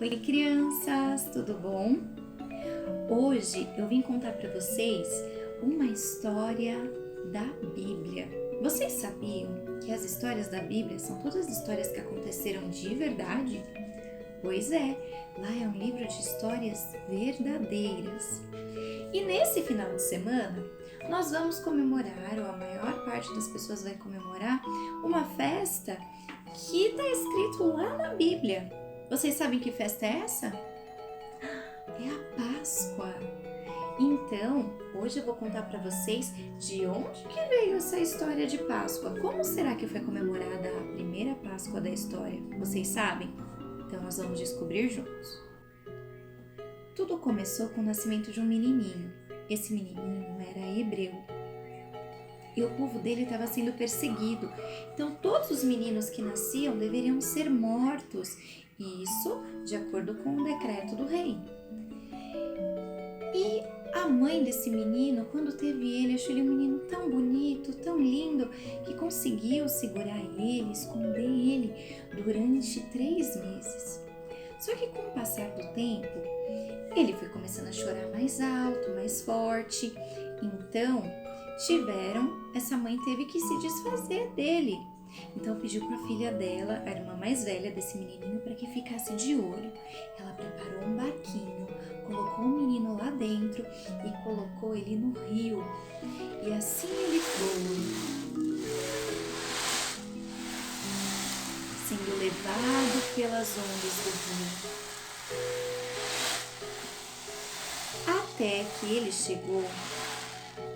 Oi, crianças, tudo bom? Hoje eu vim contar para vocês uma história da Bíblia. Vocês sabiam que as histórias da Bíblia são todas histórias que aconteceram de verdade? Pois é, lá é um livro de histórias verdadeiras. E nesse final de semana, nós vamos comemorar, ou a maior parte das pessoas vai comemorar, uma festa que está escrito lá na Bíblia. Vocês sabem que festa é essa? É a Páscoa. Então, hoje eu vou contar para vocês de onde que veio essa história de Páscoa. Como será que foi comemorada a primeira Páscoa da história? Vocês sabem? Então nós vamos descobrir juntos. Tudo começou com o nascimento de um menininho. Esse menininho era hebreu. E o povo dele estava sendo perseguido. Então todos os meninos que nasciam deveriam ser mortos. Isso de acordo com o decreto do rei. E a mãe desse menino, quando teve ele, achou ele um menino tão bonito, tão lindo, que conseguiu segurar ele, esconder ele durante 3 meses. Só que com o passar do tempo, ele foi começando a chorar mais alto, mais forte. Então, essa mãe teve que se desfazer dele. Então pediu para a filha dela, a irmã mais velha desse menininho, para que ficasse de olho. Ela preparou um barquinho, colocou o menino lá dentro e colocou ele no rio. E assim ele foi, sendo levado pelas ondas do rio. Até que ele chegou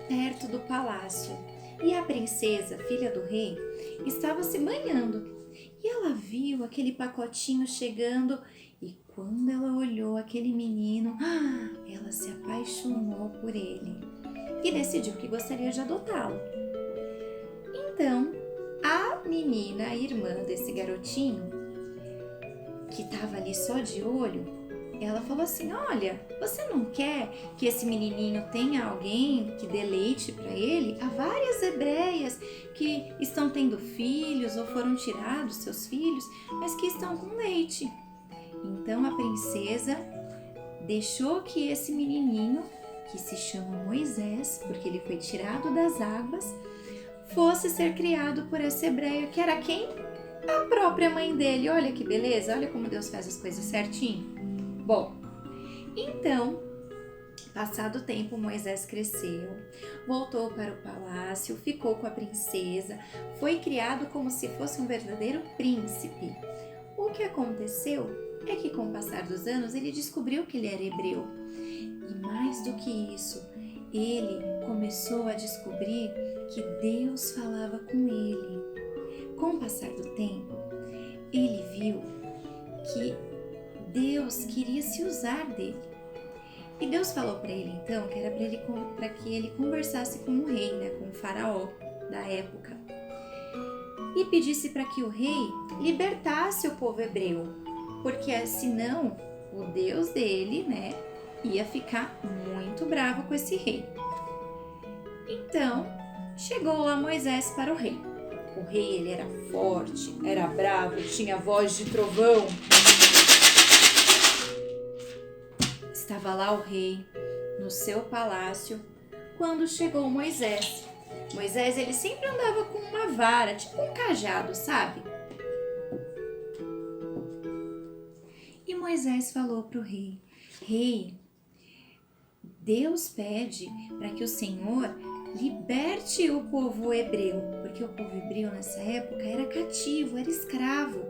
perto do palácio. E a princesa, filha do rei, estava se banhando. E ela viu aquele pacotinho chegando e quando ela olhou aquele menino, ela se apaixonou por ele e decidiu que gostaria de adotá-lo. Então, a menina, a irmã desse garotinho, que estava ali só de olho, ela falou assim: olha, você não quer que esse menininho tenha alguém que dê leite para ele? Há várias hebreias que estão tendo filhos ou foram tirados seus filhos, mas que estão com leite. Então a princesa deixou que esse menininho, que se chama Moisés, porque ele foi tirado das águas, fosse ser criado por essa hebreia, que era quem? A própria mãe dele. Olha que beleza, olha como Deus faz as coisas certinho. Bom, então, passado o tempo, Moisés cresceu, voltou para o palácio, ficou com a princesa, foi criado como se fosse um verdadeiro príncipe. O que aconteceu é que com o passar dos anos ele descobriu que ele era hebreu. E mais do que isso, ele começou a descobrir que Deus falava com ele. Com o passar do tempo, ele viu que Deus queria se usar dele. E Deus falou para ele então que era para que ele conversasse com o rei, com o faraó da época. E pedisse para que o rei libertasse o povo hebreu, porque senão o Deus dele, ia ficar muito bravo com esse rei. Então, chegou lá Moisés para o rei. O rei, ele era forte, era bravo, tinha voz de trovão. Estava lá o rei, no seu palácio, quando chegou Moisés. Moisés, ele sempre andava com uma vara, tipo um cajado, sabe? E Moisés falou para o rei: Rei, Deus pede para que o Senhor liberte o povo hebreu, porque o povo hebreu nessa época era cativo, era escravo.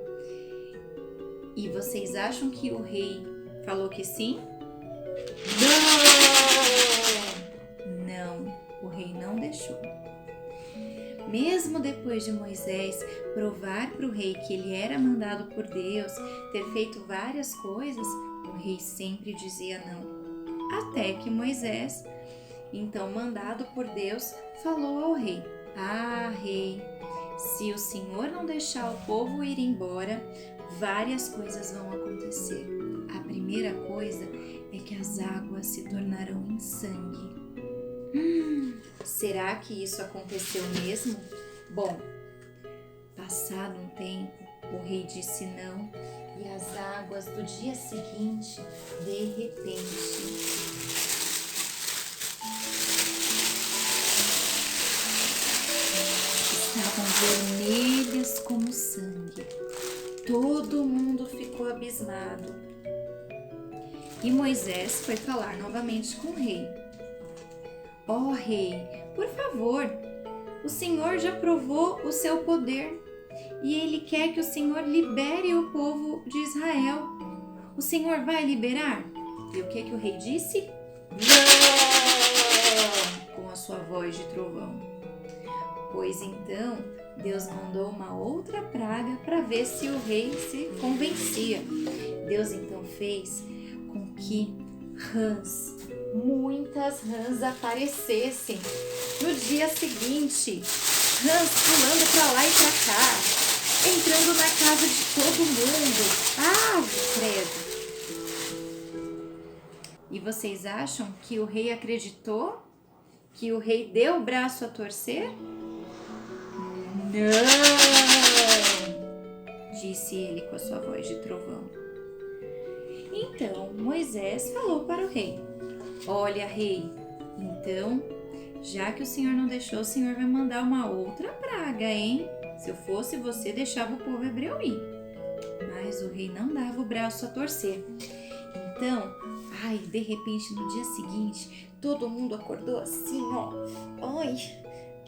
E vocês acham que o rei falou que sim? Não, o rei não deixou. Mesmo depois de Moisés provar para o rei que ele era mandado por Deus, ter feito várias coisas, o rei sempre dizia não. Até que Moisés, então mandado por Deus, falou ao rei: rei, se o Senhor não deixar o povo ir embora, várias coisas vão acontecer. A primeira coisa é que as águas se tornarão em sangue. Será que isso aconteceu mesmo? Bom, passado um tempo, o rei disse não E as águas do dia seguinte, de repente, estavam vermelhas como sangue. Todo mundo ficou abismado. E Moisés foi falar novamente com o rei. Ó rei, por favor, o Senhor já provou o seu poder e Ele quer que o Senhor libere o povo de Israel. O Senhor vai liberar? E o que o rei disse? Não! Com a sua voz de trovão. Pois então, Deus mandou uma outra praga para ver se o rei se convencia. Deus então fez com que muitas rãs aparecessem. No dia seguinte, rãs pulando para lá e para cá, entrando na casa de todo mundo. Ah, credo! E vocês acham que o rei acreditou? Que o rei deu o braço a torcer? Não! Disse ele com a sua voz de trovão. Então Moisés falou para o rei: Olha, rei, então, já que o Senhor não deixou, o Senhor vai mandar uma outra praga, hein? Se eu fosse você, deixava o povo hebreu ir. Mas o rei não dava o braço a torcer. Então, de repente, no dia seguinte, todo mundo acordou assim, ó.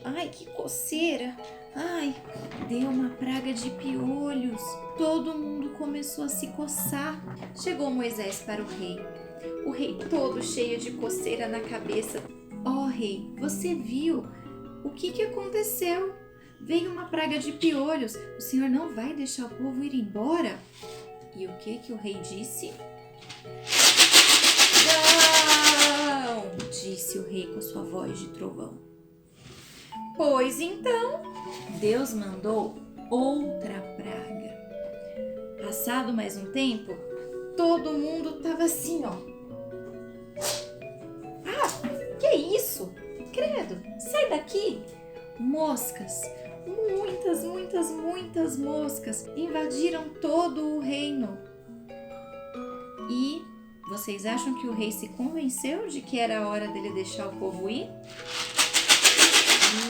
Ai, que coceira. Deu uma praga de piolhos. Todo mundo começou a se coçar. Chegou Moisés para o rei todo cheio de coceira na cabeça. Ó rei, você viu? O que aconteceu? Veio uma praga de piolhos. O Senhor não vai deixar o povo ir embora? E o que o rei disse? Não! Disse o rei com a sua voz de trovão. Pois então, Deus mandou outra praga. Passado mais um tempo, todo mundo estava assim, ó. Que isso? Credo, sai daqui! Moscas, muitas moscas invadiram todo o reino. E vocês acham que o rei se convenceu de que era a hora dele deixar o povo ir?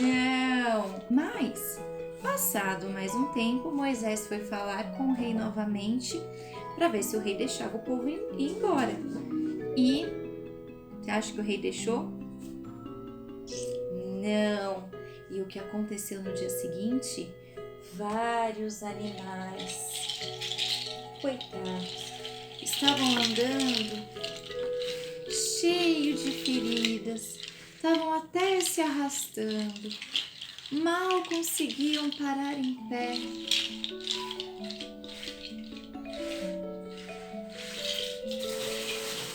Não! Mas, passado mais um tempo, Moisés foi falar com o rei novamente para ver se o rei deixava o povo ir embora. E você acha que o rei deixou? Não! E o que aconteceu no dia seguinte? Vários animais, coitados, estavam andando cheio de feridas, estavam até se arrastando, mal conseguiam parar em pé.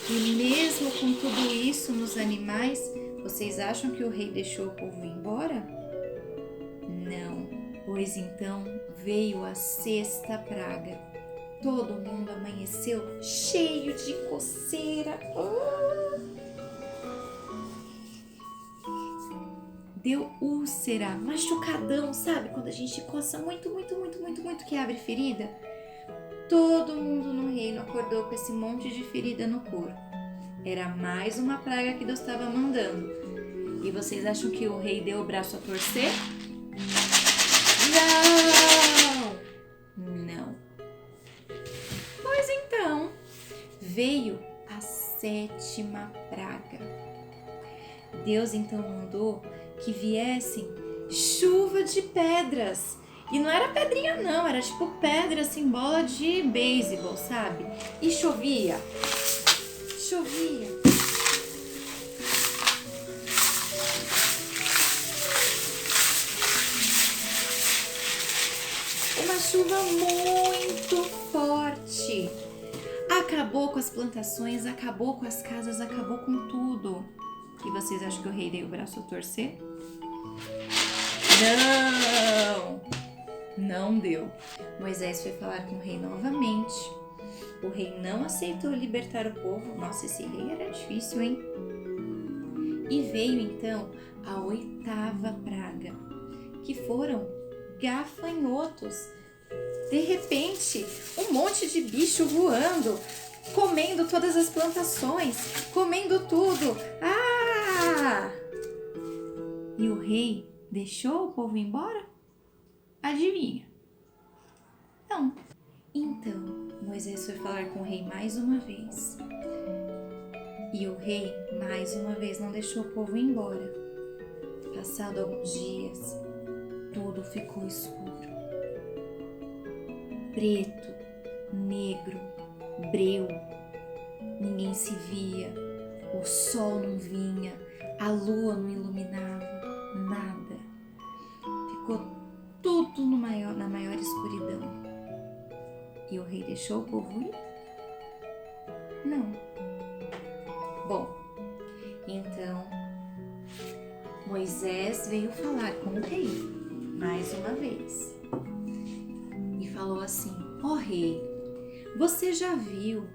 E mesmo com tudo isso nos animais, vocês acham que o rei deixou o povo ir embora? Não, pois então veio a sexta praga. Todo mundo amanheceu cheio de coceira. Deu úlcera, machucadão, sabe? Quando a gente coça muito, que abre ferida. Todo mundo no reino acordou com esse monte de ferida no corpo. Era mais uma praga que Deus estava mandando. E vocês acham que o rei deu o braço a torcer? Não! Pois então, veio a sétima praga. Deus então mandou que viessem chuva de pedras. E não era pedrinha não, era tipo pedra assim, bola de beisebol, sabe? E chovia. Uma chuva muito forte. Acabou com as plantações, acabou com as casas, acabou com tudo. E vocês acham que o rei deu o braço a torcer? Não deu. Moisés foi falar com o rei novamente. O rei não aceitou libertar o povo. Nossa, esse rei era difícil, hein? E veio então a oitava praga, que foram gafanhotos. De repente, um monte de bicho voando, comendo todas as plantações, comendo tudo. Ah! E o rei deixou o povo ir embora? Adivinha? Não. Então, Moisés foi falar com o rei mais uma vez. E o rei, mais uma vez, não deixou o povo ir embora. Passado alguns dias, tudo ficou escuro. Preto, negro, breu. Ninguém se via, o sol não vinha, a lua não iluminava, nada. Ficou tudo na maior escuridão. E o rei deixou o povo ir? Não. Bom, então Moisés veio falar com o rei mais uma vez e falou assim: ó rei, você já viu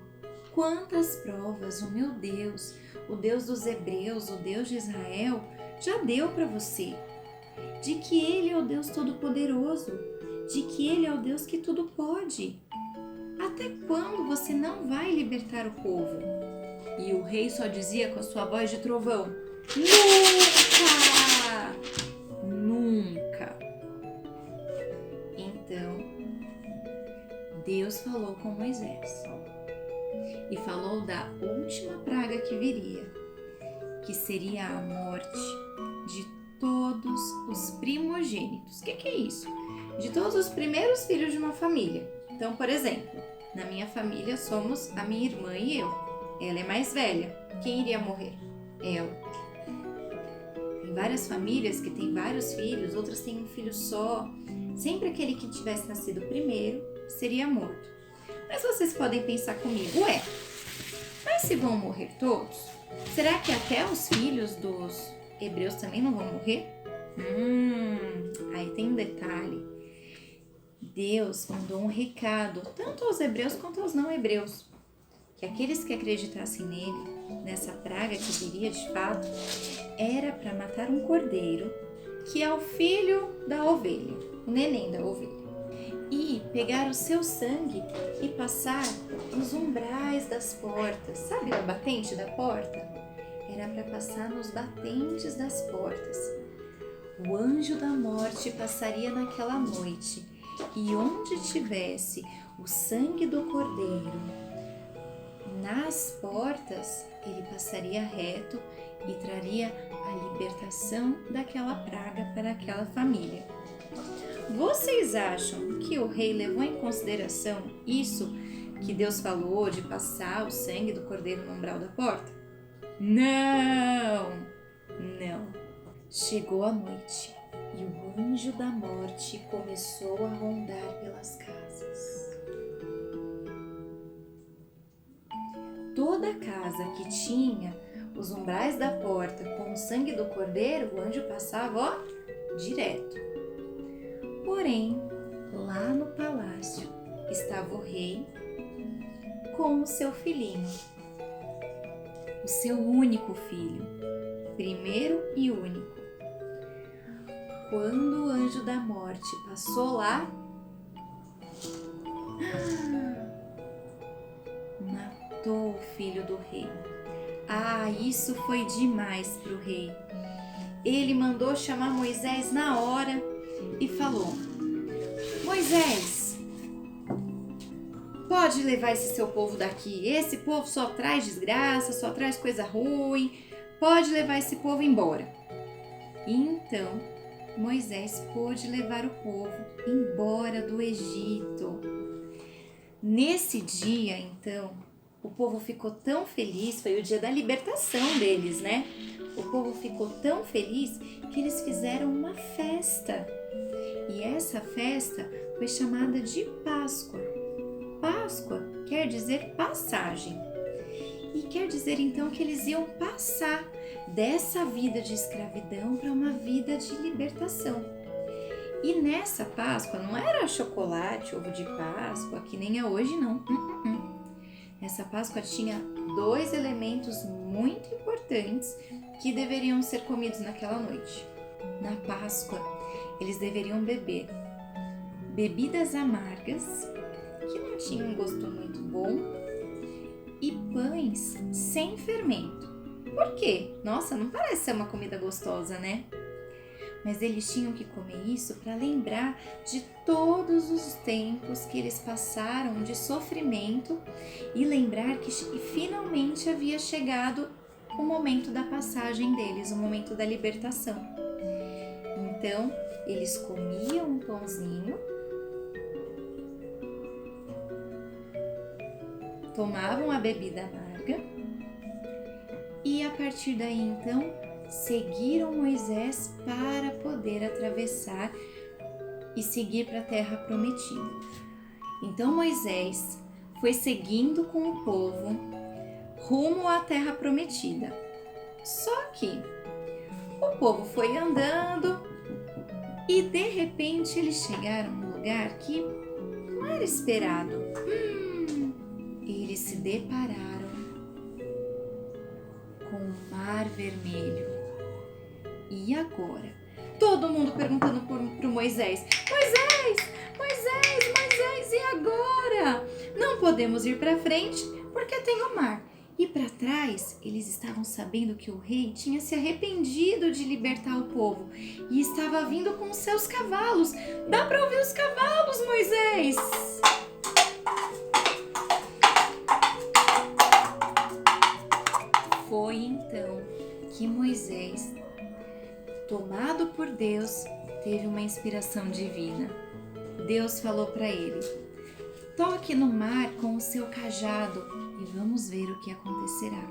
quantas provas o meu Deus, o Deus dos hebreus, o Deus de Israel, já deu para você, de que Ele é o Deus Todo-Poderoso, de que Ele é o Deus que tudo pode. Até quando você não vai libertar o povo? E o rei só dizia com a sua voz de trovão: nunca! Nunca! Então, Deus falou com Moisés e falou da última praga que viria, que seria a morte de todos os primogênitos. O que é isso? De todos os primeiros filhos de uma família. Então, por exemplo, na minha família somos a minha irmã e eu. Ela é mais velha. Quem iria morrer? Ela. Tem várias famílias que têm vários filhos, outras têm um filho só. Sempre aquele que tivesse nascido primeiro seria morto. Mas vocês podem pensar comigo, mas se vão morrer todos, será que até os filhos dos hebreus também não vão morrer? Aí tem um detalhe. Deus mandou um recado, tanto aos hebreus quanto aos não hebreus, que aqueles que acreditassem nele, nessa praga que viria de fato, era para matar um cordeiro, que é o filho da ovelha, o neném da ovelha, e pegar o seu sangue e passar nos umbrais das portas. Sabe o batente da porta? Era para passar nos batentes das portas. O anjo da morte passaria naquela noite, e onde tivesse o sangue do cordeiro nas portas, ele passaria reto e traria a libertação daquela praga para aquela família. Vocês acham que o rei levou em consideração isso que Deus falou de passar o sangue do cordeiro no umbral da porta? Não! Chegou a noite e o anjo da morte começou a rondar pelas casas. Toda casa que tinha os umbrais da porta com o sangue do cordeiro, o anjo passava, direto. Porém, lá no palácio estava o rei com o seu filhinho, o seu único filho, primeiro e único. Quando o anjo da morte passou lá, matou o filho do rei. Isso foi demais para o rei. Ele mandou chamar Moisés na hora e falou: Moisés, pode levar esse seu povo daqui. Esse povo só traz desgraça, só traz coisa ruim. Pode levar esse povo embora. Então, Moisés pôde levar o povo embora do Egito. Nesse dia, então, o povo ficou tão feliz, foi o dia da libertação deles, né? O povo ficou tão feliz que eles fizeram uma festa. E essa festa foi chamada de Páscoa. Páscoa quer dizer passagem. E quer dizer então que eles iam passar dessa vida de escravidão para uma vida de libertação. E nessa Páscoa não era chocolate, ovo de Páscoa, que nem é hoje não. Essa Páscoa tinha 2 elementos muito importantes que deveriam ser comidos naquela noite. Na Páscoa, eles deveriam beber bebidas amargas, que não tinham um gosto muito bom, e pães sem fermento. Por quê? Nossa, não parece ser uma comida gostosa, né? Mas eles tinham que comer isso para lembrar de todos os tempos que eles passaram de sofrimento e lembrar que finalmente havia chegado o momento da passagem deles, o momento da libertação. Então, eles comiam um pãozinho, tomavam a bebida amarga e a partir daí então seguiram Moisés para poder atravessar e seguir para a terra prometida. Então Moisés foi seguindo com o povo rumo à terra prometida. Só que o povo foi andando e de repente eles chegaram num lugar que não era esperado. Eles se depararam com o Mar Vermelho. E agora? Todo mundo perguntando pro Moisés: Moisés, e agora? Não podemos ir para frente porque tem o mar. E para trás, eles estavam sabendo que o rei tinha se arrependido de libertar o povo e estava vindo com os seus cavalos. Dá para ouvir os cavalos, Moisés! Foi então que Moisés, tomado por Deus, teve uma inspiração divina. Deus falou para ele: toque no mar com o seu cajado e vamos ver o que acontecerá.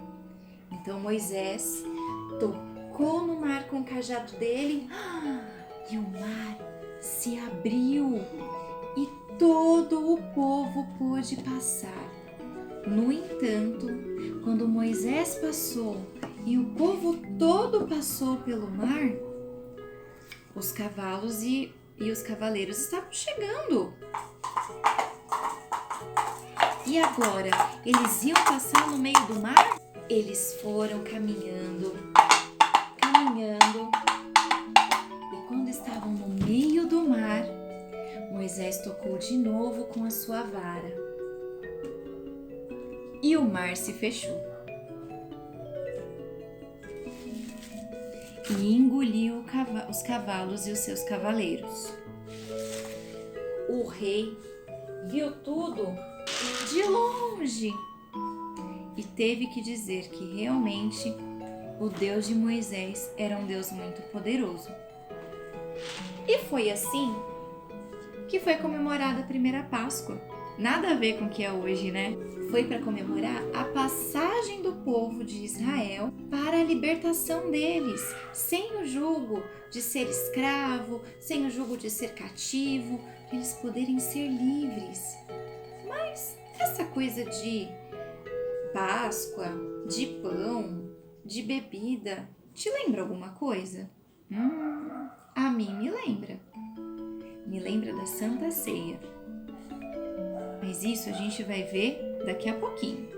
Então Moisés tocou no mar com o cajado dele e o mar se abriu e todo o povo pôde passar. No entanto, quando Moisés passou e o povo todo passou pelo mar, os cavalos e os cavaleiros estavam chegando. E agora, eles iam passar no meio do mar? Eles foram caminhando. E quando estavam no meio do mar, Moisés tocou de novo com a sua vara. E o mar se fechou. E engoliu os cavalos e os seus cavaleiros. O rei viu tudo de longe e teve que dizer que realmente o Deus de Moisés era um Deus muito poderoso. E foi assim que foi comemorada a primeira Páscoa. Nada a ver com o que é hoje, né? Foi para comemorar a passagem do povo de Israel para a libertação deles, sem o jugo de ser escravo, sem o jugo de ser cativo, para eles poderem ser livres. Mas essa coisa de Páscoa, de pão, de bebida, te lembra alguma coisa? A mim me lembra. Me lembra da Santa Ceia. Mas isso a gente vai ver daqui a pouquinho.